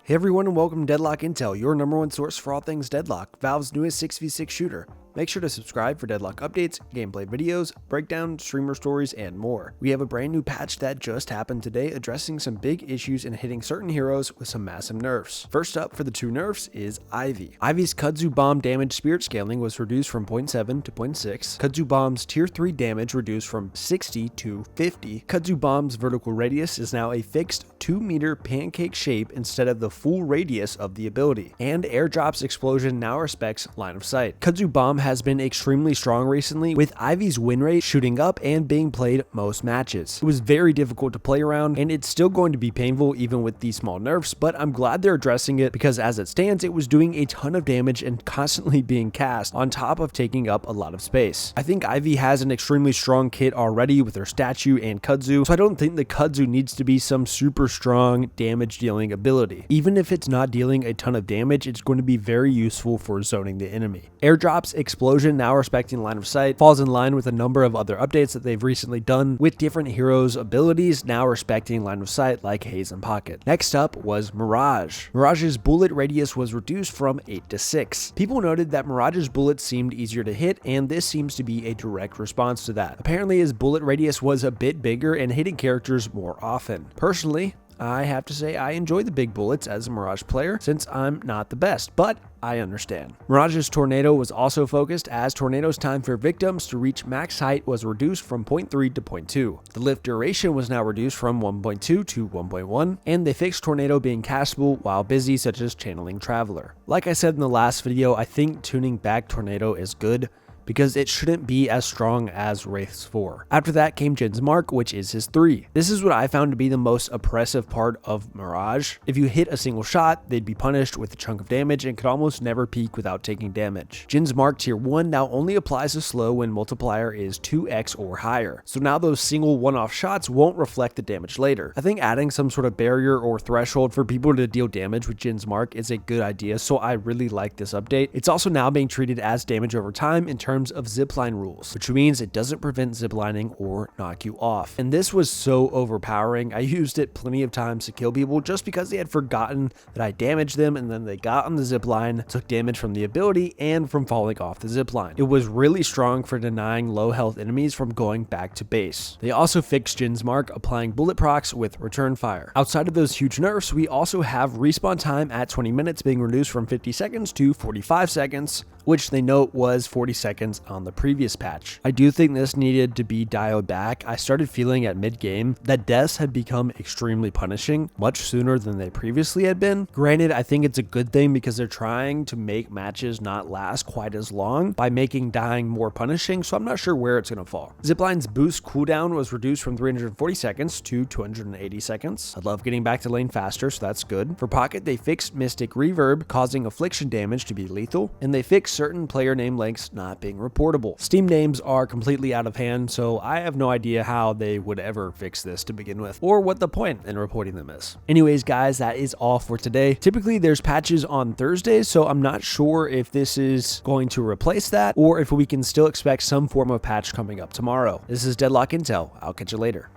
Hey everyone and welcome to Deadlock Intel, your number one source for all things Deadlock, Valve's newest 6v6 shooter. Make sure to subscribe for Deadlock updates, gameplay videos, breakdown, streamer stories, and more. We have a brand new patch that just happened today addressing some big issues and hitting certain heroes with some massive nerfs. First up for the two nerfs is Ivy. Ivy's Kudzu Bomb damage spirit scaling was reduced from 0.7 to 0.6. Kudzu Bomb's tier 3 damage reduced from 60 to 50. Kudzu Bomb's vertical radius is now a fixed 2-meter pancake shape instead of the full radius of the ability. And Airdrop's explosion now respects line of sight. Kudzu Bomb has been extremely strong recently, with Ivy's win rate shooting up and being played most matches. It was very difficult to play around, and it's still going to be painful even with these small nerfs, but I'm glad they're addressing it because as it stands, it was doing a ton of damage and constantly being cast on top of taking up a lot of space. I think Ivy has an extremely strong kit already with her statue and Kudzu, so I don't think the Kudzu needs to be some super strong damage dealing ability. Even if it's not dealing a ton of damage, it's going to be very useful for zoning the enemy. Airdrop's explosion, now respecting line of sight, falls in line with a number of other updates that they've recently done with different heroes' abilities now respecting line of sight like Haze and Pocket. Next up was Mirage. Mirage's bullet radius was reduced from 8 to 6. People noted that Mirage's bullets seemed easier to hit, and this seems to be a direct response to that. Apparently his bullet radius was a bit bigger and hitting characters more often. Personally, I have to say I enjoy the big bullets as a Mirage player since I'm not the best, but I understand. Mirage's Tornado was also focused as Tornado's time for victims to reach max height was reduced from 0.3 to 0.2. The lift duration was now reduced from 1.2 to 1.1, and they fixed Tornado being castable while busy, such as channeling Traveler. Like I said in the last video, I think tuning back Tornado is good, because it shouldn't be as strong as Wraith's 4. After that came Djinn's Mark, which is his 3. This is what I found to be the most oppressive part of Mirage. If you hit a single shot, they'd be punished with a chunk of damage and could almost never peek without taking damage. Djinn's Mark tier 1 now only applies to slow when multiplier is 2x or higher, so now those single one-off shots won't reflect the damage later. I think adding some sort of barrier or threshold for people to deal damage with Djinn's Mark is a good idea, so I really like this update. It's also now being treated as damage over time in terms of zipline rules, which means it doesn't prevent ziplining or knock you off. And this was so overpowering. I used it plenty of times to kill people just because they had forgotten that I damaged them, and then they got on the zipline, took damage from the ability and from falling off the zipline. It was really strong for denying low health enemies from going back to base. They also fixed Djinn's Mark, applying bullet procs with return fire. Outside of those huge nerfs, we also have respawn time at 20 minutes being reduced from 50 seconds to 45 seconds, which they note was 40 seconds on the previous patch. I do think this needed to be dialed back. I started feeling at mid-game that deaths had become extremely punishing much sooner than they previously had been. Granted, I think it's a good thing because they're trying to make matches not last quite as long by making dying more punishing, so I'm not sure where it's going to fall. Zipline's boost cooldown was reduced from 340 seconds to 280 seconds. I love getting back to lane faster, so that's good. For Pocket, they fixed Mystic Reverb, causing affliction damage to be lethal, and they fixed certain player name lengths not being reportable. Steam names are completely out of hand, so I have no idea how they would ever fix this to begin with, or what the point in reporting them is. Anyways, guys, that is all for today. Typically, there's patches on Thursdays, so I'm not sure if this is going to replace that, or if we can still expect some form of patch coming up tomorrow. This is Deadlock Intel. I'll catch you later.